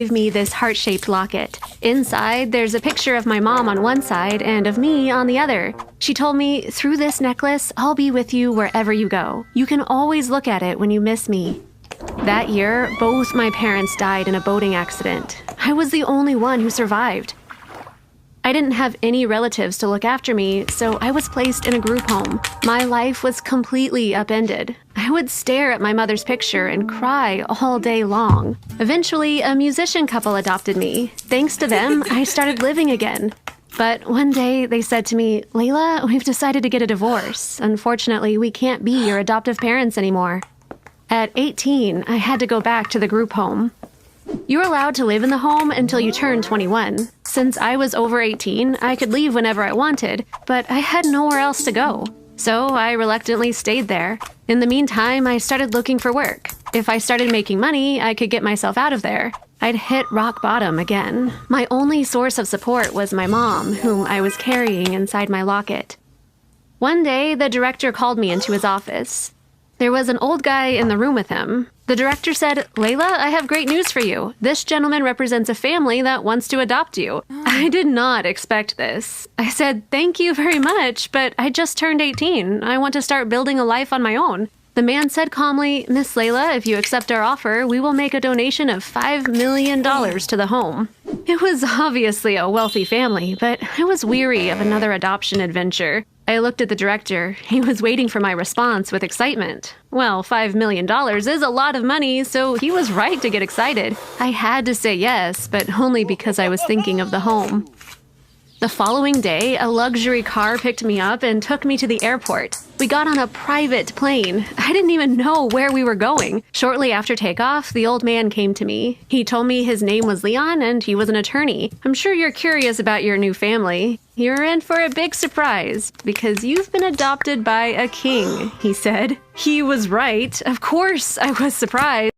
gave me this heart-shaped locket. Inside, there's a picture of my mom on one side and of me on the other. She told me, "Through this necklace, I'll be with you wherever you go. You can always look at it when you miss me." That year, both my parents died in a boating accident. I was the only one who survived. I didn't have any relatives to look after me, so I was placed in a group home. My life was completely upended. I would stare at my mother's picture and cry all day long. Eventually, a musician couple adopted me. Thanks to them, I started living again. But one day, they said to me, "Layla, we've decided to get a divorce. Unfortunately, we can't be your adoptive parents anymore." At 18, I had to go back to the group home. You're allowed to live in the home until you turn 21. Since I was over 18, I could leave whenever I wanted, but I had nowhere else to go. So I reluctantly stayed there. In the meantime, I started looking for work. If I started making money, I could get myself out of there. I'd hit rock bottom again. My only source of support was my mom, whom I was carrying inside my locket. One day, the director called me into his office. There was an old guy in the room with him. The director said, "Layla, I have great news for you. This gentleman represents a family that wants to adopt you." I did not expect this. I said, "Thank you very much, but I just turned 18. I want to start building a life on my own." The man said calmly, "Miss Layla, if you accept our offer, we will make a donation of $5 million to the home." It was obviously a wealthy family, but I was weary of another adoption adventure. I looked at the director. He was waiting for my response with excitement. Well, $5 million is a lot of money, so he was right to get excited. I had to say yes, but only because I was thinking of the home. The following day, a luxury car picked me up and took me to the airport. We got on a private plane. I didn't even know where we were going. Shortly after takeoff, the old man came to me. He told me his name was Leon and he was an attorney. "I'm sure you're curious about your new family. You're in for a big surprise because you've been adopted by a king," he said. He was right. Of course, I was surprised.